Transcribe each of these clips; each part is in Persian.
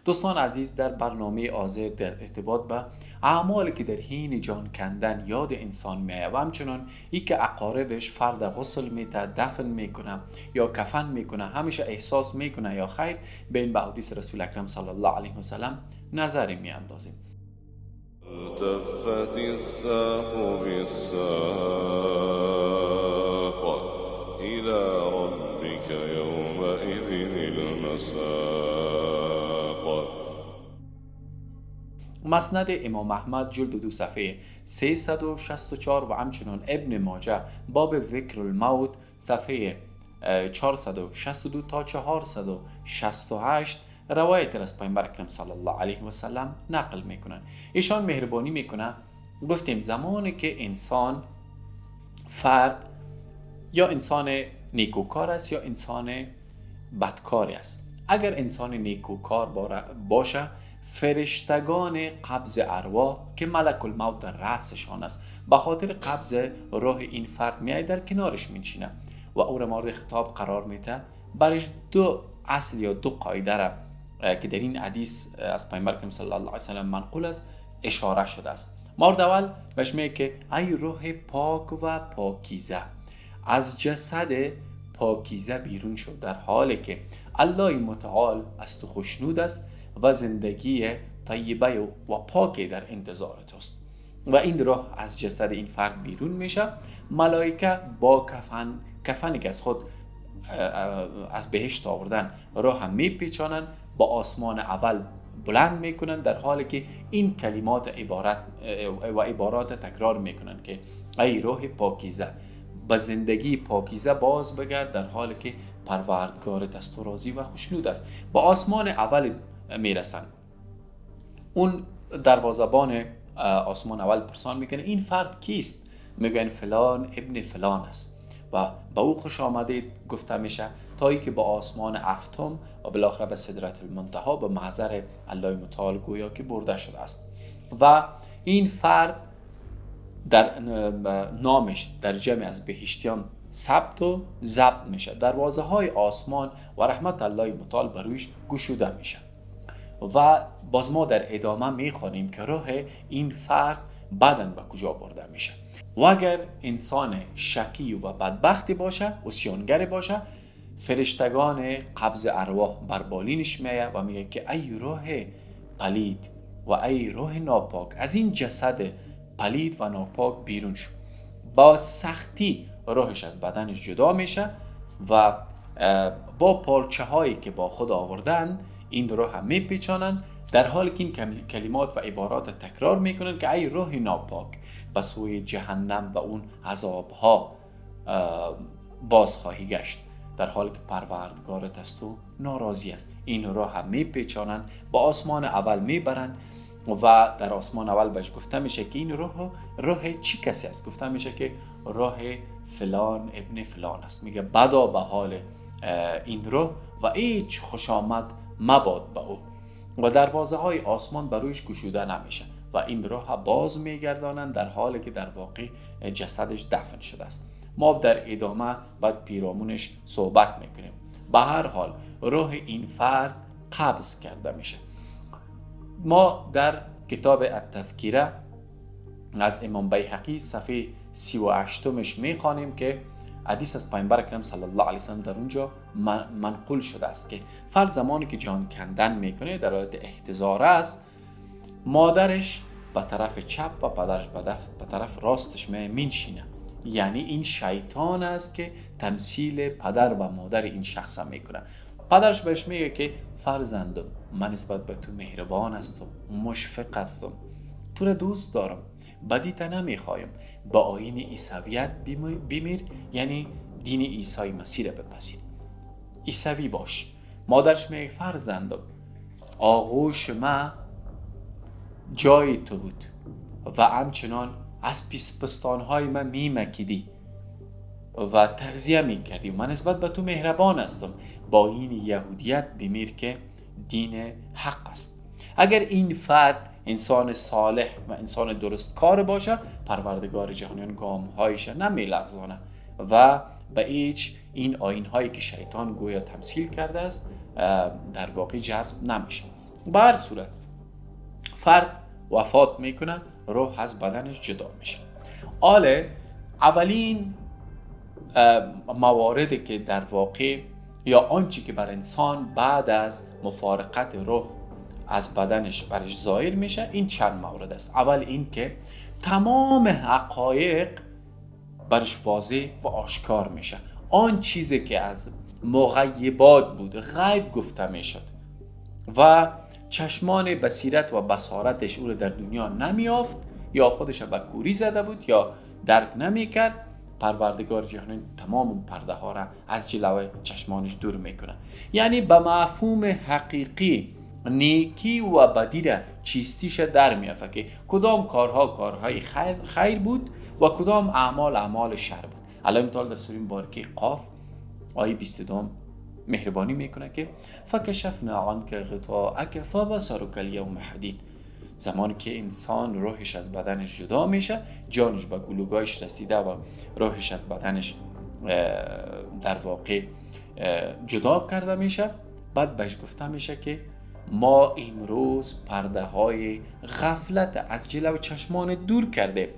دوستان عزیز، در برنامه آزاد در ارتباط به اعمالی که در حین جان کندن یاد انسان میآید و همچنان ای که اقاربش فرد غسل میته، دفن میکنه یا کفن میکنه، همیشه احساس میکنه یا خیر، به این حدیث رسول اکرم صلی الله علیه و سلم نظری میاندازیم. التفت الساق بالساق إلى ربك يومئذ المساق. مسند امام احمد جلد 2 صفحه 364 و همچنان ابن ماجه باب ذکر الموت صفحه 462 تا 468 روایت از پیامبر اکرم صلی الله علیه و سلم نقل میکنن. ایشان مهربانی میکنه، گفتیم زمانی که انسان فرد یا انسان نیکوکار است یا انسان بدکاری است. اگر انسان نیکوکار باشه، فرشتگان قبض ارواح که ملک الموت در رأسشان است، به خاطر قبض روح این فرد میاد در کنارش میشینه و او را مورد خطاب قرار میده. برش دو اصل یا دو قاعده را که در این حدیث از پیامبر اکرم صلی الله علیه و سلم منقول است اشاره شده است. مورد اول بهش میگه که ای روح پاک و پاکیزه، از جسد پاکیزه بیرون شد، در حالی که الله متعال از تو خوشنود است و زندگی طیبه و پاکی در انتظار توست. و این روح از جسد این فرد بیرون میشه. ملائکه با کفنی که از خود از بهشت آوردن روح هم میپیچانن، با آسمان اول بلند میکنن، در حالی که این کلمات عبارات تکرار میکنن که ای روح پاکیزه، به زندگی پاکیزه باز بگرد، در حالی که پروردگارت از تو راضی و خوشنود است. با آسمان اول میرسن. اون دروازه‌بان آسمان اول پرسان میکنه این فرد کیست؟ میگن فلان ابن فلان است و به او خوش آمدید گفته میشه تا ای که با آسمان هفتم و بالاخره به سدرت المنتهی به محضر الله متعال گویا که برده شده است. و این فرد در نامش در جمع از بهشتیان ثبت و ضبط میشه. دروازه های آسمان و رحمت الله متعال بر رویش گشوده میشه. و باز ما در ادامه میخوانیم که روح این فرد بعداً به کجا برده میشه. و اگر انسان شقی و بدبختی باشه، عصیانگر باشه، فرشتگان قبض ارواح بر بالینش میه و میگه که ای روح پلید و ای روح ناپاک، از این جسد پلید و ناپاک بیرون شو. با سختی روحش از بدنش جدا میشه و با پارچه هایی که با خود آوردن این روح هم میپیچانن، در حالی که این کلمات و عبارات تکرار میکنن که ای روح ناپاک، به سوی جهنم و اون عذابها باز خواهی گشت، در حالی که پروردگارت از تو ناراضی است. این روح هم میپیچانن، با آسمان اول میبرن و در آسمان اول بهش گفته میشه که این روح چی کسی است؟ گفته میشه که روح فلان ابن فلان است. میگه بدا به حال این روح و هیچ خوش آمد مباد به او. و دروازه های آسمان بر رویش گشوده نمیشه و این روح باز میگردانند، در حالی که در واقع جسدش دفن شده است. ما در ادامه بعد پیرامونش صحبت میکنیم. به هر حال روح این فرد قبض کرده میشه. ما در کتاب التذکیره از امام بیهقی صفحه 38 میخوانیم که حدیث از پیامبر اکرم صلی الله علیه و سلم در اونجا منقول شده است که فرد زمانی که جان کندن میکنه در حالت احتضار است، مادرش به طرف چپ و پدرش به طرف راستش مینشینه. یعنی این شیطان است که تمثیل پدر و مادر این شخص میکنه. پدرش بهش میگه که فرزندم، من نسبت به تو مهربان هستم، مشفق هستم، تو را دوست دارم، بدیت نمیخوایم، با آیین عیسویت بمیر، یعنی دین عیسی مسیح را بپذیر، عیسوی باش. مادرش میگه فرزندم، آغوش ما جای تو بود و همچنان از پستانهای من میمکیدی و تغذیه میکردی، من نسبت به تو مهربان هستم، با این یهودیت بمیر که دین حق است. اگر این فرد انسان صالح و انسان درست کار باشه، پروردگار جهانیان گامهایش نمیلغزانه و به هیچ این آیین هایی که شیطان گویا تمثیل کرده است در واقع جذب نمیشه. به هر صورت فرد وفات میکنه، روح از بدنش جدا میشه. اولین مواردی که در واقع یا آنچه که بر انسان بعد از مفارقت روح از بدنش برش ظاهر میشه، این چند مورد است. اول این که تمام حقایق برش واضح و آشکار میشه. آن چیزی که از مغیبات بود، غیب گفته میشد و چشمان بصیرت و بصارتش او رو در دنیا نمیافت یا خودش به کوری زده بود یا درک نمیکرد، پروردگار جهان تمام پرده ها را از جلوه چشمانش دور میکنه. یعنی به مفهوم حقیقی نیکی و بدی را چیستیش در میافته که کدام کارها کارهای خیر بود و کدام اعمال شر بود. الله تعالی در سوره مبارکه قاف آیه 22 مهربانی میکنه که فکشفنا عنک غطاءک فبصرک الیوم حدید. زمانی که انسان روحش از بدنش جدا میشه، جانش به گلوگاهش رسیده و روحش از بدنش در واقع جدا کرده میشه، بعد بهش گفته میشه که ما امروز پرده های غفلت از جلو چشمان دور کرده.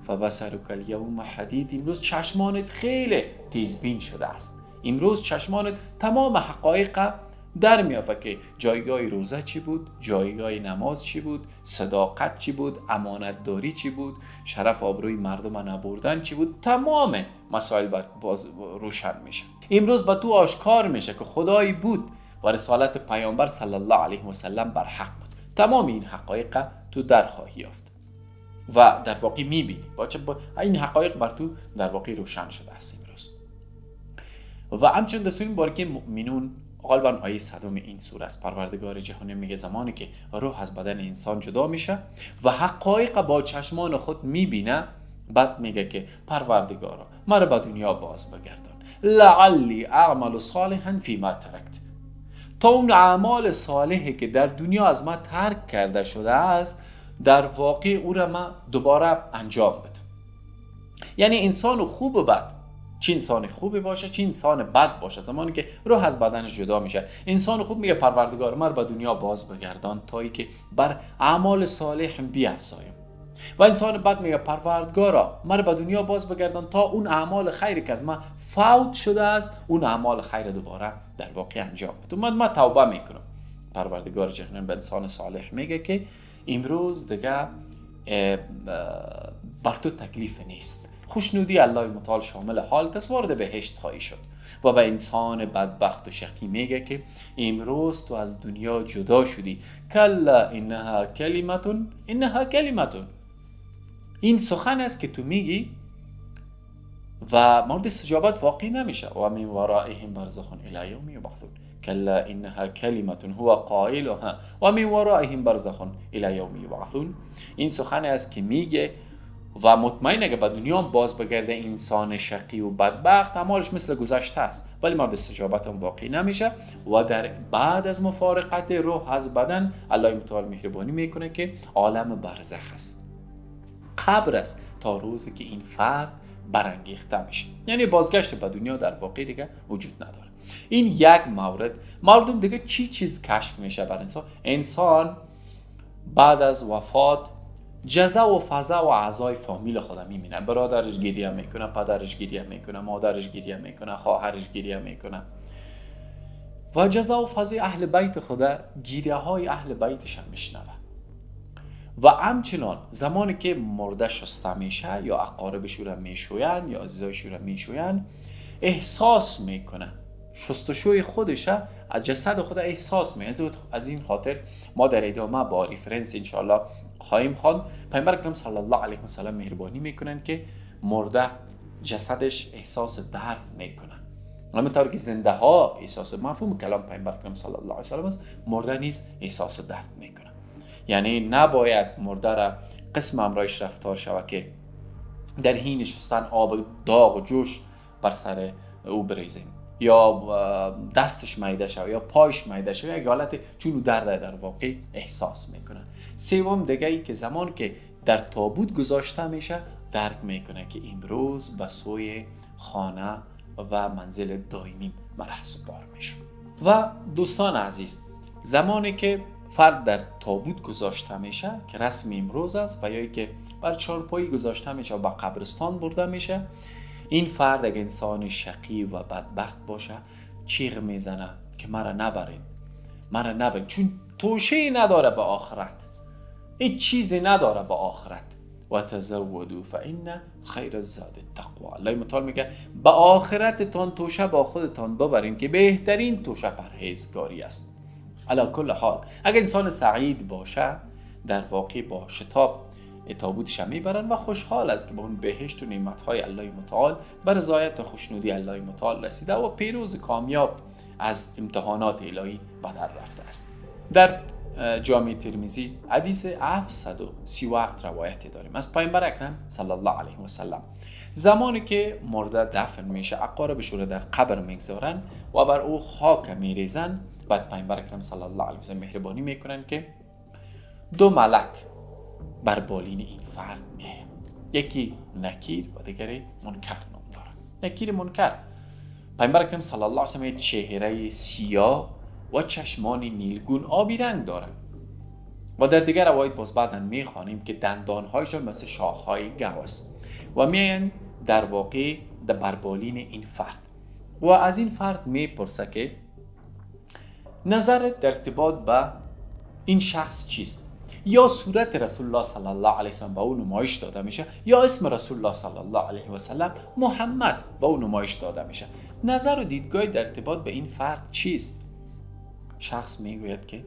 فبصرک الیوم حدید. امروز چشمانت خیلی تیزبین شده است. امروز چشمانت تمام حقایق در میافته که جایگاه روزه چی بود، جایگاه نماز چی بود، صداقت چی بود، امانت داری چی بود، شرف آبروی مردم نبردن چی بود. تمام مسائل باز روشن میشه. امروز با تو آشکار میشه که خدایی بود و رسالت پیامبر صلی الله علیه و سلم بر حق بود. تمام این حقایق تو در خواهی یافت و در واقع میبینی با این حقایق بر تو در واقع روشن شده است امروز. و همچنین در سوره مبارکه مؤمنون غالبا آیه 100 این سوره است، پروردگار جهان میگه زمانی که روح از بدن انسان جدا میشه و حقایق با چشمان خود میبینه، بعد میگه که پروردگارا مرا به دنیا باز بگردان لعلی اعمل صالحا فیما ترکت، تا اون اعمال صالحی که در دنیا از ما ترک کرده شده است در واقع او را ما دوباره انجام بده. یعنی انسان خوب و بد، چه انسان خوبی باشه چه انسان بد باشه، زمانی که روح از بدنش جدا میشه، انسان خوب میگه پروردگار من به دنیا باز بگردان تا ای که بر اعمال صالح بیافزایم، و انسان بد میگه پروردگارا من به دنیا باز بگردان تا اون اعمال خیری که از من فوت شده است اون اعمال خیر دوباره در واقع انجام بده. من توبه میکنم. پروردگار جهان به انسان صالح میگه که امروز دیگه بر تو تکلیف نیست، خوشنودی الله متعال شامل حالت است، وارد بهشت خواهی شد. و به انسان بدبخت و شقی میگه که امروز تو از دنیا جدا شدی، کلا انها کلمتون. این سخن است که تو میگی و مورد استجابت واقع نمیشه. و من ورائهم برزخ الی یوم یبعثون، کلا انها کلمتون هو قائلها و من ورائهم برزخ الی یوم یبعثون. این سخن است که میگه و مطمئنه که به دنیا باز بگرده انسان شقی و بدبخت اعمالش مثل گذشته است، ولی مورد استجابت هم واقع نمیشه. و در بعد از مفارقت روح از بدن الله متعال مهربانی میکنه که عالم برزخ است، قبر است، تا روزی که این فرد برانگیخته میشه. یعنی بازگشت به دنیا در واقع دیگه وجود نداره. این یک مورد. مردم دیگه چیز کشف میشه بر انسان بعد از وفات جزا و فضا و اعضای فامیل خودم میبینه. برادرش گریه میکنه، پدرش گریه میکنه، مادرش گریه میکنه، خواهرش گریه میکنه و جزا و فضای اهل بیت خدا گریه های اهل بیتش هم میشنوه. و همچنان زمانی که مرده شسته میشه یا اقاربش رو میشوین یا عزیزایش رو میشوین احساس میکنه، شستشوی خودش از جسد خود احساس میکنه. از این خاطر ما در ادامه با ریفرنس انشاءالله خواهیم خواند. پیامبر اکرم صلی الله علیه و سلم مهربانی میکنن که مرده جسدش احساس درد میکنه، همونطور که زنده ها احساس، مفهوم کلام پیامبر اکرم صلی الله علیه و سلم است، مرده نیز احساس درد میکنه. یعنی نباید مرده را قسم امرایش رفتار شود که در حین شستن آب داغ و جوش بر سر او بریزیم یا دستش میده شود یا پایش میده شود، یک حالت چون درد در واقع احساس میکنه. سوم دیگه ای که زمان که در تابوت گذاشته میشه درک میکنه که امروز به سوی خانه و منزل دائمی مرحله بار میشه. و دوستان عزیز، زمانی که فرد در تابوت گذاشته میشه که رسم امروز است، و یا که بر چارپایی گذاشته میشه و به قبرستان برده میشه. این فرد اگه انسان شقی و بدبخت باشه چیغ میزنه که مرا نبرین، چون توشه نداره به آخرت، هیچ چیزی نداره به آخرت. و تزودوا فان خیر الزاد التقوا. الله متعال میگه به آخرتتان توشه با خودتان ببرین که بهترین توشه پرهیزگاری است. علی کل حال اگر انسان سعید باشه در واقع با شتاب تابوتش میبرن و خوشحال است که به اون بهشت و نعمتهای الله متعال بر رضایت و خوشنودی الله متعال رسیده و پیروز کامیاب از امتحانات الهی به در رفته است. در جامع ترمذی حدیث 737 روایتی داریم از پیامبر اکرم صلی الله علیه و سلم. زمانی که مرده دفن میشه اقاربش رو در قبر میگذارن و بر او خاک میریزن، بعد پیامبر اکرم صلی الله علیه و سلم مهربانی میکنن که دو ملک بر بالین این فرد میه، یکی نکیر و دیگری منکر نام داره. نکیر منکر، پیامبر اکرم صلی الله علیه و سلم چهره سیاه و چشمان نیلگون آبی رنگ داره و در دیگر روایت باز بعداً میخوانیم که دندانهایشان مثل شاخهای گاو است و میان در واقع در بربالین این فرد و از این فرد میپرسه که نظرت در ارتباط به این شخص چیست؟ یا صورت رسول الله صلی الله علیه و سلم به او نمایش داده میشه، یا اسم رسول الله صلی الله علیه و سلم محمد به او نمایش داده میشه. نظر و دیدگاه در ارتباط به این فرد چیست؟ شخص میگوید که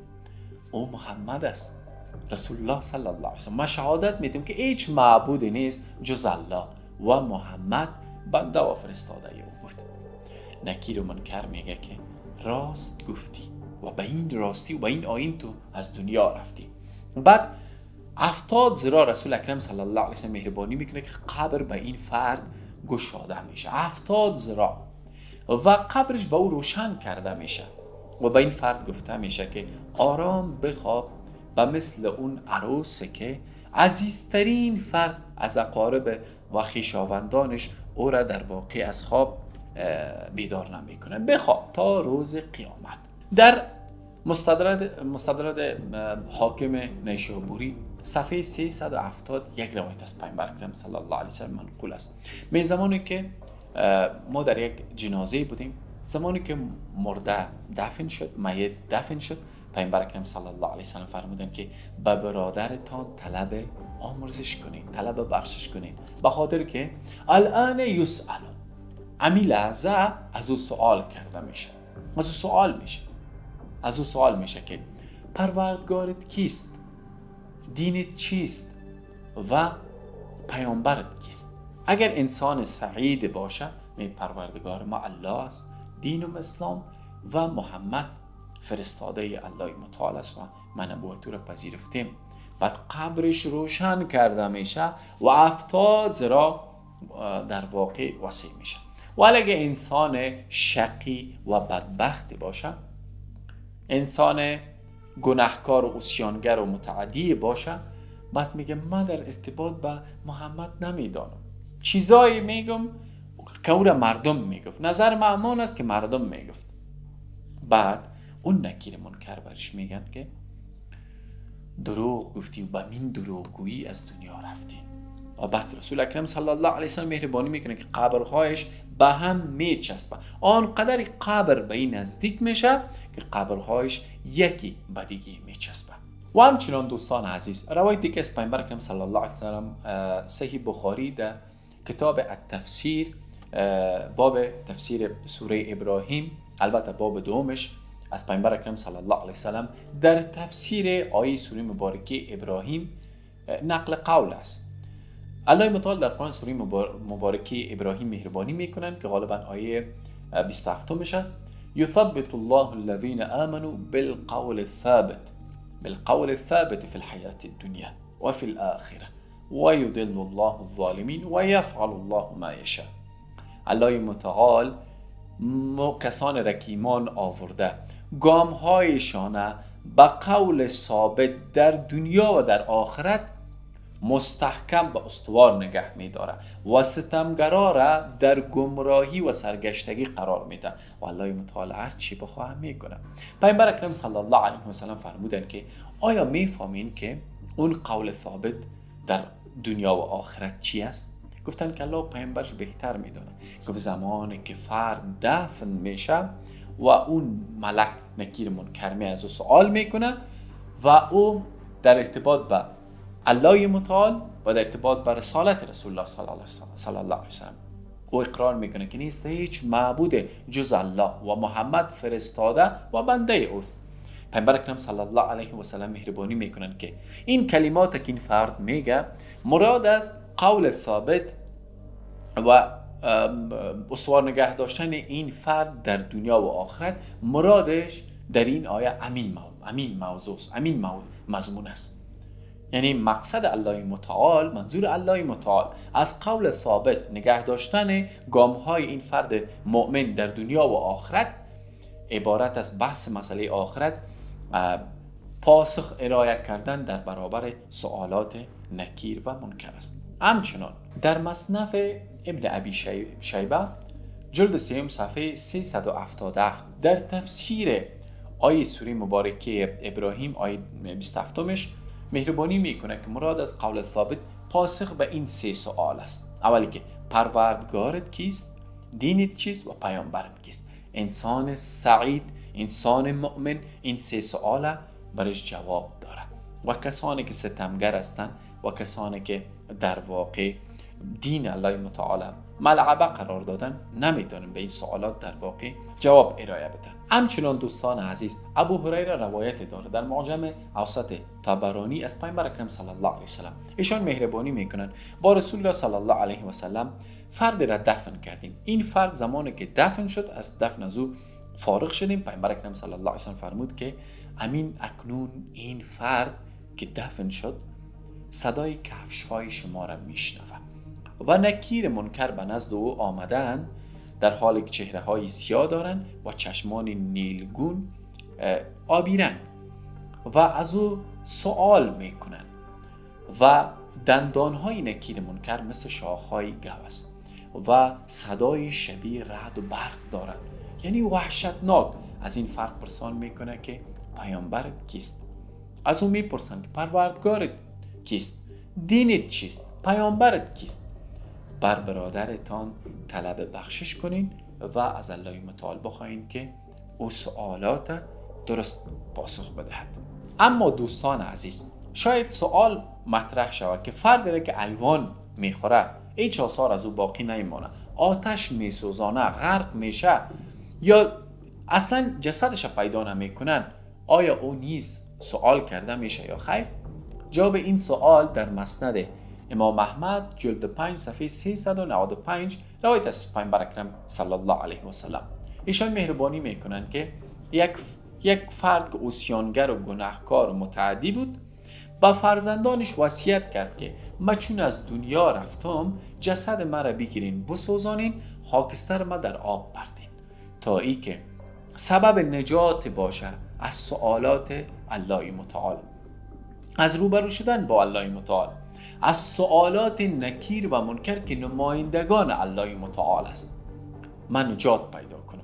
او محمد است، رسول الله صلی الله علیه و سلم. ما شهادت میدیم که هیچ معبودی نیست جز الله و محمد بنده و فرستاده او بود. نکیر و منکر میگه که راست گفتی و به این راستی و به این آیین تو از دنیا رفتی. بعد 70 ذراع رسول اکرم صلی الله علیه و سلم مهربانی میکنه که قبر به این فرد گشاده میشه، 70 ذراع، و قبرش به او روشن کرده میشه و به این فرد گفته میشه که آرام بخواب و مثل اون عروسی که عزیزترین فرد از اقارب و خویشاوندانش او را در واقع از خواب بیدار نمیکنه، بخواب تا روز قیامت. در مستدرک حاکم نیشابوری صفحه 370 یک روایت از پیامبر اکرم صلی الله علیه و سلم منقول است. می زمانی که ما در یک جنازه بودیم، زمانی که مرده دفن شد، میت دفن شد، پیامبر اکرم صلی الله علیه و سلم فرمودند که به برادرتان طلب آمرزش کنید، طلب بخشش کنید، به خاطر که الان یسأل، امی لحظه از او سوال کرده میشه، از او سوال میشه که پروردگارت کیست، دینت چیست و پیامبرت کیست. اگر انسان سعید باشه می پروردگار ما الله است، دینم اسلام و محمد فرستاده الله متعال است و من نبوت را پذیرفتیم. بعد قبرش روشن کرده میشه و 70 ذراع در واقع وسیع میشه. ولی اگه انسان شقی و بدبخت باشه، انسان گناهکار و عصیانگر و متعدی باشه، بعد میگه من در ارتباط با محمد نمیدانم، چیزایی میگم که او را مردم میگفت، نظر من امان است که مردم میگفت. بعد اون نکیر منکر برش میگن که دروغ گفتی و به من دروغگویی از دنیا رفتی. و بعد رسول اکرم صلی الله علیه و سلم مهربانی میکنه که قبرهایش به هم میچسبه، آنقدر قبر به این نزدیک میشه که قبرهایش یکی به دیگه میچسبه. و همچنان دوستان عزیز، روایت دیگه از پیامبر اکرم صلی الله علیه و سلم صحیح بخاری در کتاب التفسیر، باب تفسیر سوره ابراهیم، البته باب دومش، از پیامبر اکرم صلی الله علیه و سلم در تفسیر آیه سوره مبارکه ابراهیم نقل قول است. الله متعال در قرآن سوره مبارکه ابراهیم مهربانی میکنن که غالبا آیه 27 است. یثبت الله الذين آمنوا بالقول الثابت في الحياة الدنيا وفي الآخرة ويضل الله الظالمين ويفعل الله ما يشاء. الله متعال کسان را که ایمان آورده گام‌هایشان به قول ثابت در دنیا و در آخرت مستحکم و استوار نگه می‌داره و ستمگرا را در گمراهی و سرگشتگی قرار میده و الله متعال هر چی بخواه میکنه. پیامبر اکرم صلی الله علیه و سلم فرمودن که آیا میفهمین که اون قول ثابت در دنیا و آخرت چی است؟ گفتن که الله پیامبرش بهتر میدونه. گفت زمانی که فرد دفن میشه و اون ملک نکیر منکر می از او سوال میکنه و او در ارتباط با الله متعال و در ارتباط با رسالت رسول الله صلی الله علیه و سلم او اقرار میکنه که نیست هیچ معبود جز الله و محمد فرستاده و بنده اوست. پیامبر اکرم صلی الله علیه و سلم مهربانی میکنن که این کلمات که این فرد میگه مراد از قول ثابت و استوار نگه داشتن این فرد در دنیا و آخرت. مرادش در این آیه امین موضوع است، امین مضمون است. یعنی مقصد الله متعال، منظور الله متعال از قول ثابت نگه داشتن گام‌های این فرد مؤمن در دنیا و آخرت عبارت از بحث مسئله آخرت، پاسخ ارائه کردن در برابر سوالات نکیر و منکر است. همچنان در مصنف ابن ابی شیبه جلد 3 صفحه 377 در تفسیر آیه سوره مبارکه ابراهیم آیه 27 مهربانی میکنه که مراد از قول ثابت پاسخ به این 3 سوال است. اولی که پروردگارت کیست، دینت چیست و پیامبرت کیست. انسان سعید، انسان مؤمن این 3 سوال برش جواب داره و کسانی که ستمگر هستند و کسانی که در واقع دین الله متعال ملعبه قرار دادن نمیتونن به این سوالات در واقع جواب ارائه بدن. همچنان دوستان عزیز ابو هریره روایت داره در معجم اوسط طبرانی از پیامبر اکرم صلی الله علیه و سلم. ایشان مهربانی میکنن با رسول الله صلی الله علیه و سلم فرد را دفن کردیم. این فرد زمانی که دفن شد از دفن از او فارغ شدیم. پیامبر اکرم صلی الله علیه و سلم فرمود که امین اکنون این فرد که دفن شد صدای کفش‌های شما را میشنوه و نکیر منکر به نزد او آمدن در حالی که چهره‌های سیاه دارند و چشمان نیلگون آبی رنگ و از او سوال میکنن و دندان‌های نکیر منکر مثل شاخ‌های گاو است و صدای شبیه رعد و برق دارند. یعنی وحشتناک. از این فرد پرسان میکنه که پیامبرت کیست؟ از او میپرسن که پروردگارت کیست؟ دینت چیست؟ پیامبرت کیست؟ بر برادرتان طلب بخشش کنین و از الله متعال بخواین که او سوالات درست پاسخ بدهد. اما دوستان عزیز شاید سوال مطرح شود که فردی را که ایوان میخوره هیچ آثار از او باقی نمیمونه، آتش میسوزانه، غرق میشه یا اصلا جسدش پیدا نمیکنن، آیا او نیز سوال کرده میشه یا خیر؟ جواب این سوال در مسند امام احمد جلد 5 صفحه 395 روایت از پیامبر اکرم صلی الله علیه و سلم. ایشان مهربانی میکنند که یک فرد که عصیانگر و گناهکار و متعدی بود با فرزندانش وصیت کرد که من چون از دنیا رفتم جسد مرا بگیرین بسوزانین، خاکستر ما در آب بردین تا ای که سبب نجات باشه از سوالات الله متعال، از روبرو شدن با الله متعال، از سوالات نکیر و منکر که نمایندگان الله متعال است. من نجات پیدا کنم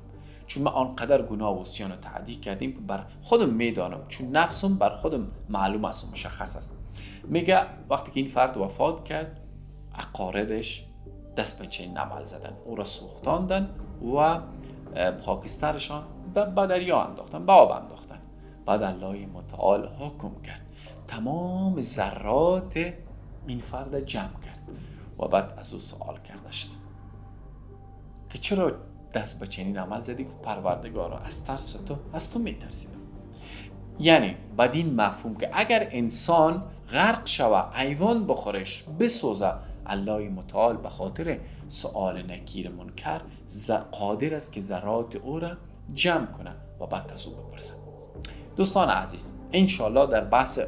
چون من آنقدر گناه و عصیان و تعدی کردیم بر خودم میدانم، چون نفسم بر خودم معلوم است و مشخص است. میگه وقتی که این فرد وفات کرد اقاربش دست به چین عمل زدن، او را سوختاندن و خاکسترشان به دریا انداختن، به آب انداختن. بعد الله متعال حکم کرد تمام ذرات این فرد جمع کرد و بعد از او سوال کردشت که چرا دست به چنین عمل زدی؟ که پروردگارا از ترس تو از تو میترسیدم. یعنی بدین مفهوم که اگر انسان غرق شوه، ایوان بخورش، بسوزه، الله متعال به خاطر سؤال نکیر منکر قادر است که ذرات او را جمع کنه و بعد از او بپرسه. دوستان عزیز انشالله در بحث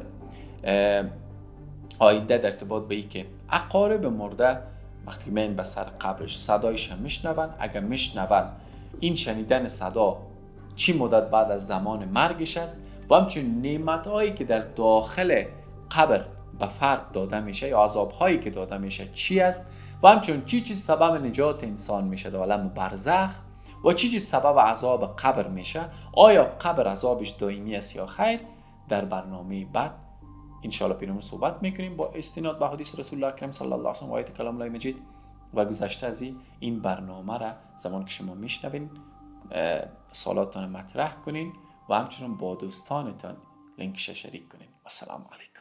آینده در ارتباط به این که اقارب مرده وقتی من به سر قبرش صدایش هم میشنون، اگر میشنون این شنیدن صدا چی مدت بعد از زمان مرگش است و همچنین نعمت‌هایی که در داخل قبر به فرد داده میشه یا عذاب هایی که داده میشه چی است و همچنین چی چیز سبب نجات انسان میشه در عالم برزخ و چی چیز سبب عذاب قبر میشه. آیا قبر عذابش دائمی است یا خیر؟ در برنامه بعد انشاءالله پیرامون صحبت میکنیم با استناد به حدیث رسول الله اکرم صلی الله علیه و آله و آیات کلام الله مجید. و گذشته از این برنامه را زمان که شما میشنوین سوالاتتان مطرح کنین و همچنین با دوستانتان لینکش شریک کنین. و السلام علیکم.